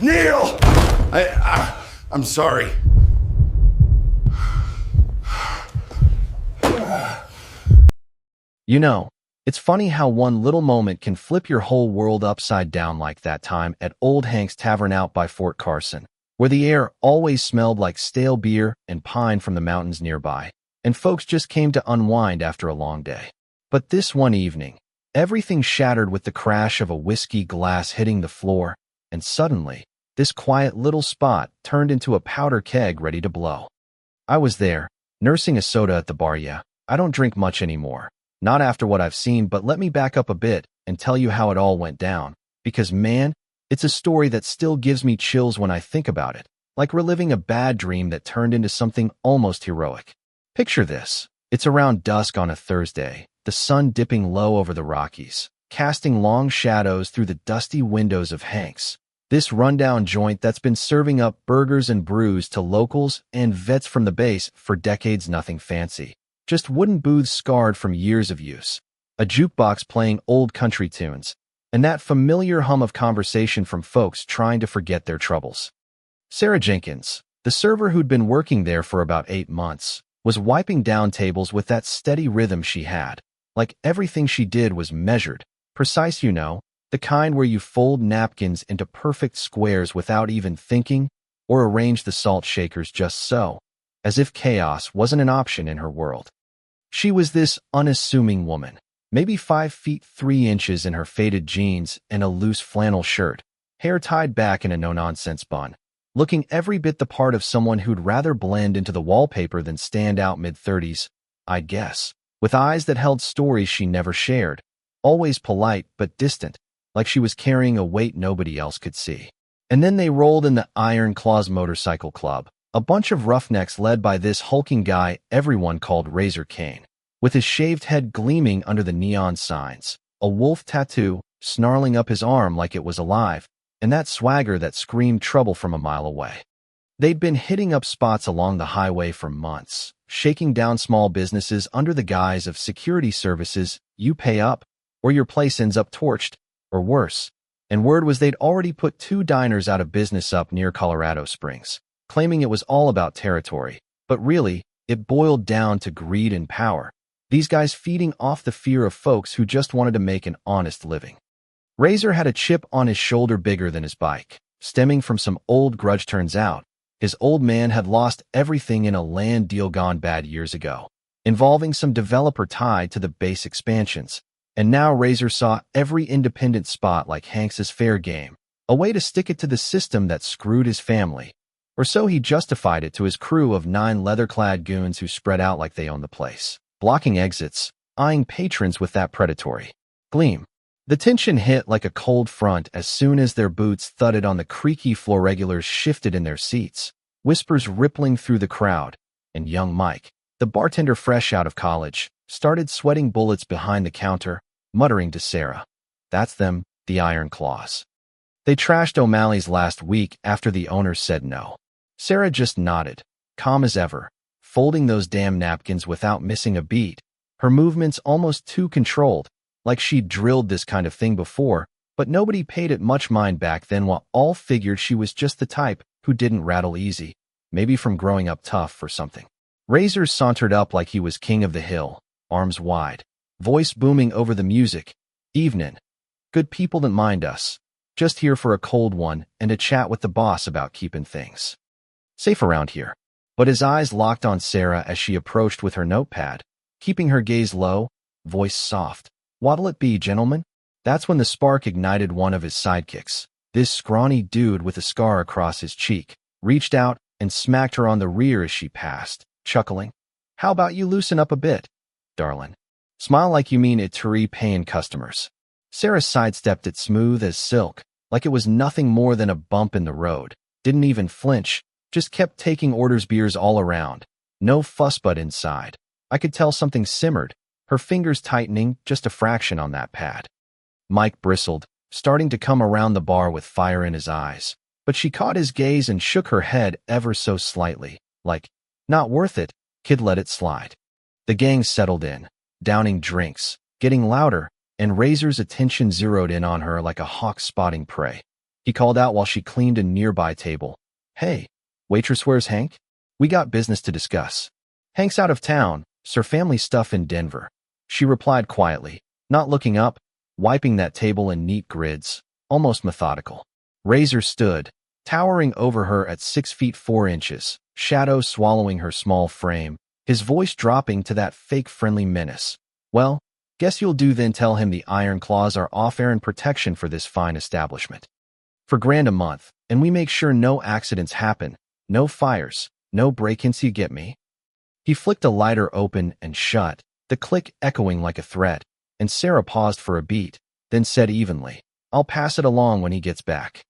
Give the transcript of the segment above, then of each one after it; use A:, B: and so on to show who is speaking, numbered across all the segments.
A: Neil! I'm sorry.
B: You know, it's funny how one little moment can flip your whole world upside down, like that time at Old Hank's Tavern out by Fort Carson, where the air always smelled like stale beer and pine from the mountains nearby, and folks just came to unwind after a long day. But this one evening, everything shattered with the crash of a whiskey glass hitting the floor, and suddenly, this quiet little spot turned into a powder keg ready to blow. I was there, nursing a soda at the bar. Yeah, I don't drink much anymore. Not after what I've seen, but let me back up a bit and tell you how it all went down. Because man, it's a story that still gives me chills when I think about it, like reliving a bad dream that turned into something almost heroic. Picture this. It's around dusk on a Thursday, the sun dipping low over the Rockies, casting long shadows through the dusty windows of Hank's. This rundown joint that's been serving up burgers and brews to locals and vets from the base for decades, nothing fancy. Just wooden booths scarred from years of use, a jukebox playing old country tunes, and that familiar hum of conversation from folks trying to forget their troubles. Sarah Jenkins, the server who'd been working there for about 8 months, was wiping down tables with that steady rhythm she had. Like everything she did was measured, precise, the kind where you fold napkins into perfect squares without even thinking, or arrange the salt shakers just so, as if chaos wasn't an option in her world. She was this unassuming woman, maybe 5 feet 3 inches in her faded jeans and a loose flannel shirt, hair tied back in a no-nonsense bun, looking every bit the part of someone who'd rather blend into the wallpaper than stand out mid-30s, I'd guess, with eyes that held stories she never shared, always polite but distant, like she was carrying a weight nobody else could see. And then they rolled in the Iron Claws Motorcycle Club, a bunch of roughnecks led by this hulking guy everyone called Razor Kane, with his shaved head gleaming under the neon signs, a wolf tattoo snarling up his arm like it was alive, and that swagger that screamed trouble from a mile away. They'd been hitting up spots along the highway for months, shaking down small businesses under the guise of security services. You pay up, or your place ends up torched, or worse. And word was they'd already put 2 diners out of business up near Colorado Springs, claiming it was all about territory. But really, it boiled down to greed and power. These guys feeding off the fear of folks who just wanted to make an honest living. Razor had a chip on his shoulder bigger than his bike, stemming from some old grudge. Turns out, his old man had lost everything in a land deal gone bad years ago, involving some developer tied to the base expansions. And now Razor saw every independent spot like Hanks's fair game, a way to stick it to the system that screwed his family. Or so he justified it to his crew of 9 leather-clad goons who spread out like they owned the place, blocking exits, eyeing patrons with that predatory gleam. The tension hit like a cold front as soon as their boots thudded on the creaky floor. Regulars shifted in their seats, whispers rippling through the crowd, and young Mike, the bartender fresh out of college, started sweating bullets behind the counter, muttering to Sarah, "That's them, the Iron Claws. They trashed O'Malley's last week after the owner said no." Sarah just nodded, calm as ever, folding those damn napkins without missing a beat, her movements almost too controlled, like she'd drilled this kind of thing before, but nobody paid it much mind back then. While all figured she was just the type who didn't rattle easy, maybe from growing up tough or something. Razor sauntered up like he was king of the hill, arms wide, voice booming over the music. "Evenin'. Good people that mind us. Just here for a cold one and a chat with the boss about keeping things safe around here." But his eyes locked on Sarah as she approached with her notepad, keeping her gaze low, voice soft. "What'll it be, gentlemen?" That's when the spark ignited. One of his sidekicks, this scrawny dude with a scar across his cheek, reached out and smacked her on the rear as she passed, chuckling. "How about you loosen up a bit, darling? Smile like you mean it to paying customers." Sarah sidestepped it smooth as silk, like it was nothing more than a bump in the road, didn't even flinch, just kept taking orders. Beers all around, no fuss but inside. I could tell something simmered, her fingers tightening just a fraction on that pad. Mike bristled, starting to come around the bar with fire in his eyes, but she caught his gaze and shook her head ever so slightly, like, "Not worth it, kid, let it slide." The gang settled in, downing drinks, getting louder, and Razor's attention zeroed in on her like a hawk spotting prey. he called out while she cleaned a nearby table. Hey, waitress, where's Hank? We got business to discuss. Hank's out of town, sir, family stuff in Denver. She replied quietly, not looking up, wiping that table in neat grids, almost methodical. Razor stood, towering over her at 6 feet 4 inches, shadow swallowing her small frame, his voice dropping to that fake friendly menace. Well, guess you'll do then. Tell him the iron claws are off-air and protection for this fine establishment. For grand a month, and we make sure no accidents happen, no fires, no break-ins, you get me? He flicked a lighter open and shut, the click echoing like a threat, and Sarah paused for a beat, then said evenly, I'll pass it along when he gets back.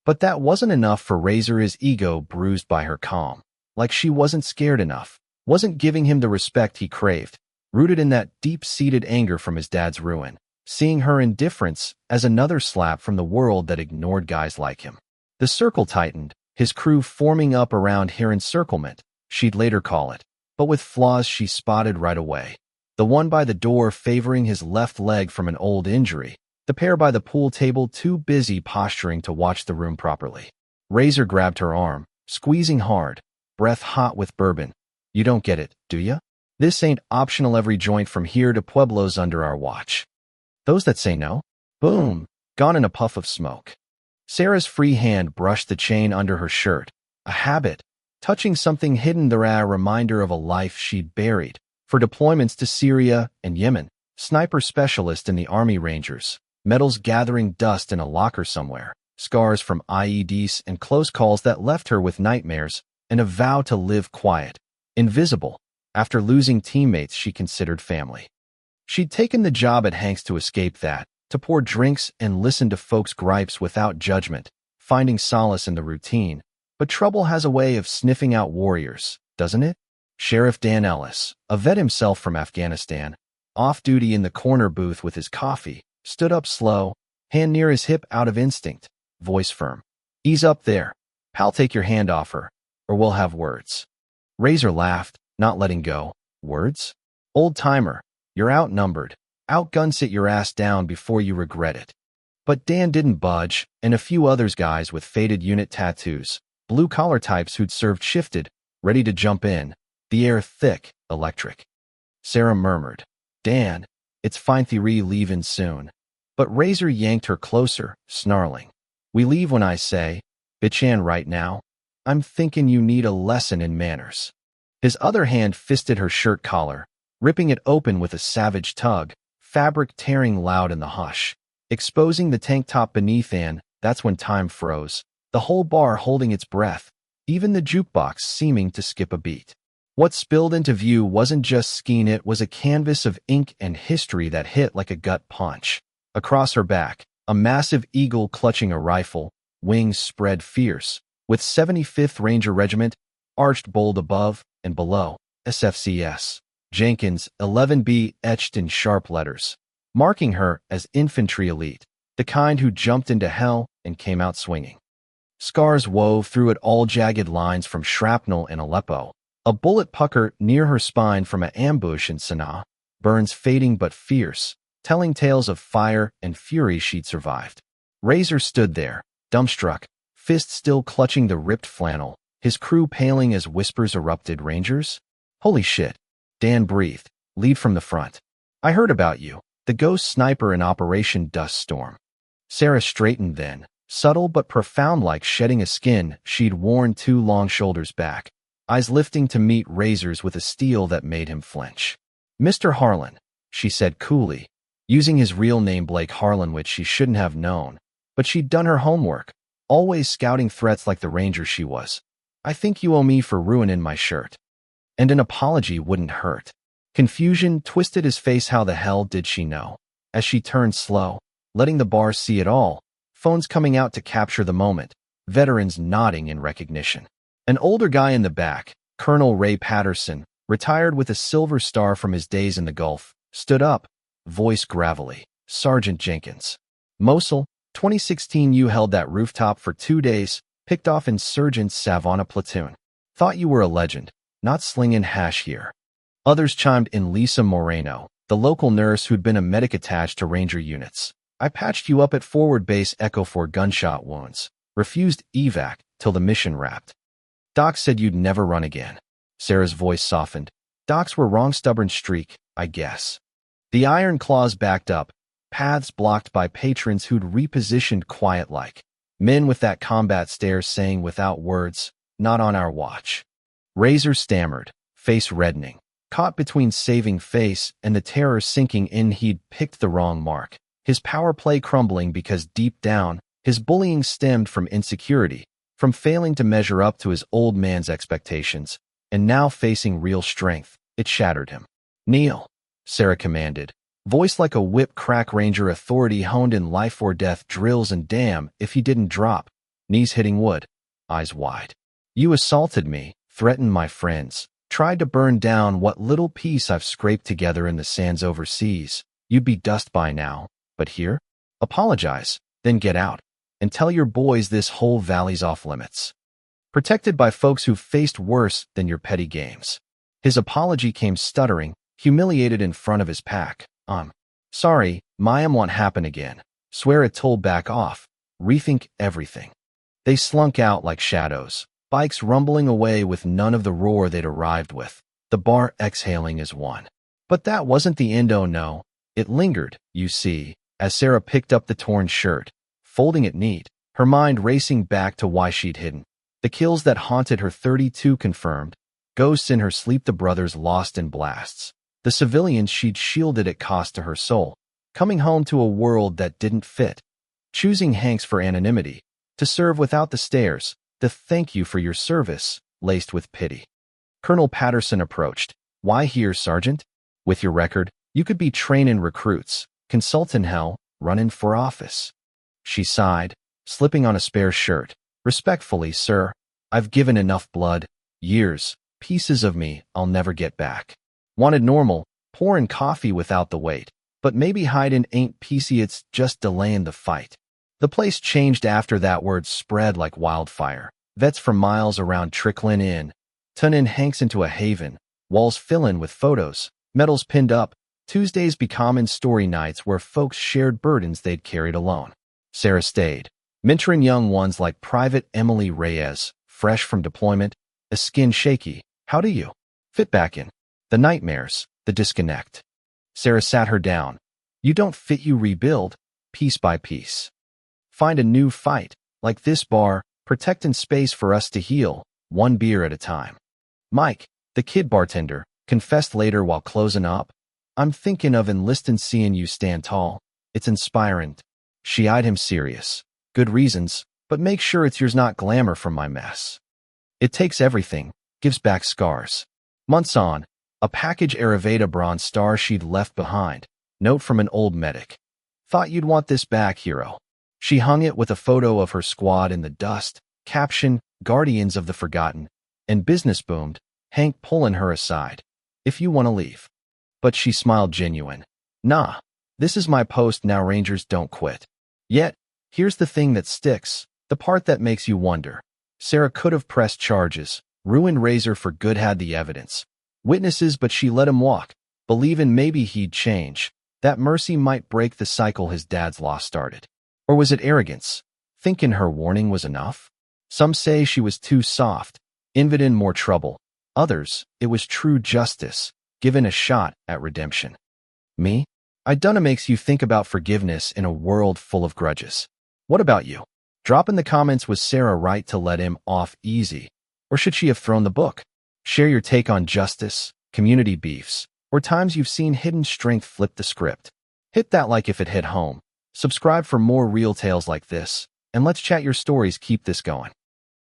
B: But that wasn't enough for Razor, his ego bruised by her calm. Like she wasn't scared enough, wasn't giving him the respect he craved, rooted in that deep-seated anger from his dad's ruin, seeing her indifference as another slap from the world that ignored guys like him. The circle tightened, his crew forming up around her encirclement, she'd later call it, but with flaws she spotted right away. The one by the door favoring his left leg from an old injury, the pair by the pool table too busy posturing to watch the room properly. Razor grabbed her arm, squeezing hard, breath hot with bourbon. You don't get it, do ya? This ain't optional, every joint from here to Pueblo's under our watch. Those that say no? Boom, gone in a puff of smoke. Sarah's free hand brushed the chain under her shirt, a habit, touching something hidden there, a reminder of a life she'd buried, for deployments to Syria and Yemen, sniper specialist in the Army Rangers, medals gathering dust in a locker somewhere, scars from IEDs and close calls that left her with nightmares, and a vow to live quiet, invisible, after losing teammates she considered family. She'd taken the job at Hank's to escape that, to pour drinks and listen to folks' gripes without judgment, finding solace in the routine. But trouble has a way of sniffing out warriors, doesn't it? Sheriff Dan Ellis, a vet himself from Afghanistan, off-duty in the corner booth with his coffee, stood up slow, hand near his hip out of instinct, voice firm. Ease up there. Pal, take your hand off her, or we'll have words. Razor laughed, not letting go. Words? Old-timer, you're outnumbered. Outgunned, sit your ass down before you regret it. But Dan didn't budge, and a few others, guys with faded unit tattoos, blue-collar types who'd served, shifted, ready to jump in, the air thick, electric. Sarah murmured, Dan, it's fine theory, leavin' soon. But Razor yanked her closer, snarling. We leave when I say, bitchan, right now. I'm thinking you need a lesson in manners. His other hand fisted her shirt collar, ripping it open with a savage tug, fabric tearing loud in the hush, exposing the tank top beneath, and that's when time froze, the whole bar holding its breath, even the jukebox seeming to skip a beat. What spilled into view wasn't just skein, it was a canvas of ink and history that hit like a gut punch. Across her back, a massive eagle clutching a rifle, wings spread fierce, with 75th Ranger Regiment, arched bold above and below, SFCS. Jenkins, 11B etched in sharp letters, marking her as infantry elite, the kind who jumped into hell and came out swinging. Scars wove through it all, jagged lines from shrapnel in Aleppo, a bullet pucker near her spine from an ambush in Sana'a, burns fading but fierce, telling tales of fire and fury she'd survived. Razor stood there, dumbstruck, fist still clutching the ripped flannel, his crew paling as whispers erupted. Rangers? Holy shit. Dan breathed, lead from the front. I heard about you, the ghost sniper in Operation Dust Storm. Sarah straightened then, subtle but profound, like shedding a skin she'd worn too long, shoulders back, eyes lifting to meet Razor's with a steel that made him flinch. Mr. Harlan, she said coolly, using his real name Blake Harlan, which she shouldn't have known, but she'd done her homework, always scouting threats like the ranger she was. I think you owe me for ruining my shirt. And an apology wouldn't hurt. Confusion twisted his face. How the hell did she know? As she turned slow, letting the bar see it all, phones coming out to capture the moment, veterans nodding in recognition. An older guy in the back, Colonel Ray Patterson, retired with a silver star from his days in the Gulf, stood up, voice gravelly. Sergeant Jenkins. Mosul, 2016. You held that rooftop for 2 days, picked off insurgents Savannah platoon. Thought you were a legend. Not slinging hash here. Others chimed in. Lisa Moreno, the local nurse who'd been a medic attached to Ranger units. I patched you up at forward base Echo for gunshot wounds. Refused evac till the mission wrapped. Doc said you'd never run again. Sarah's voice softened. Docs were wrong, stubborn streak, I guess. The iron claws backed up, paths blocked by patrons who'd repositioned quiet like men with that combat stare saying without words, not on our watch. Razor stammered, face reddening, caught between saving face and the terror sinking in he'd picked the wrong mark. His power play crumbling because deep down, his bullying stemmed from insecurity, from failing to measure up to his old man's expectations, and now facing real strength, it shattered him. Kneel, Sarah commanded, voice like a whip crack ranger authority honed in life or death drills, and damn if he didn't drop, knees hitting wood, eyes wide. You assaulted me, threatened my friends, tried to burn down what little piece I've scraped together in the sands overseas. You'd be dust by now, but here? Apologize, then get out, and tell your boys this whole valley's off limits. Protected by folks who've faced worse than your petty games. His apology came stuttering, humiliated in front of his pack. Sorry, Mayim won't happen again. Swear it told back off. Rethink everything. They slunk out like shadows, bikes rumbling away with none of the roar they'd arrived with, the bar exhaling as one. But that wasn't the end, oh no. It lingered, you see, as Sarah picked up the torn shirt, folding it neat, her mind racing back to why she'd hidden. The kills that haunted her 32 confirmed, ghosts in her sleep, the brothers lost in blasts. The civilians she'd shielded at cost to her soul, coming home to a world that didn't fit. Choosing Hanks for anonymity, to serve without the stares, the thank you for your service, laced with pity. Colonel Patterson approached. Why here, Sergeant? With your record, you could be trainin' recruits, consultin' hell, runnin' for office. She sighed, slipping on a spare shirt. Respectfully, sir, I've given enough blood, years, pieces of me I'll never get back. Wanted normal, pourin' coffee without the wait, but maybe hidin' ain't PC, it's just delayin' the fight. The place changed after that word spread like wildfire. Vets from miles around tricklin' in, turnin' Hanks into a haven, walls fillin' with photos, medals pinned up, Tuesdays becoming story nights where folks shared burdens they'd carried alone. Sarah stayed, mentoring young ones like Private Emily Reyes, fresh from deployment, a skin shaky. How do you fit back in? The nightmares, the disconnect. Sarah sat her down. You don't fit, you rebuild, piece by piece. Find a new fight, like this bar, protecting space for us to heal, one beer at a time. Mike, the kid bartender, confessed later while closing up. I'm thinking of enlisting, seeing you stand tall. It's inspiring. She eyed him serious. Good reasons, but make sure it's yours, not glamour from my mess. It takes everything, gives back scars. Months on, a package Ayurveda bronze star she'd left behind. Note from an old medic. Thought you'd want this back, hero. She hung it with a photo of her squad in the dust, caption, Guardians of the Forgotten, and business boomed, Hank pulling her aside. If you want to leave. But she smiled genuine. Nah, this is my post now, Rangers don't quit. Yet, here's the thing that sticks, the part that makes you wonder. Sarah could have pressed charges, ruined Razor for good, had the evidence. Witnesses, but she let him walk, believing maybe he'd change. That mercy might break the cycle his dad's loss started. Or was it arrogance? Thinking her warning was enough? Some say she was too soft, invited more trouble. Others, it was true justice, given a shot at redemption. Me? I dunno, makes you think about forgiveness in a world full of grudges. What about you? Drop in the comments, was Sarah right to let him off easy? Or should she have thrown the book? Share your take on justice, community beefs, or times you've seen hidden strength flip the script. Hit that like if it hit home. Subscribe for more real tales like this, and let's chat your stories. Keep this going.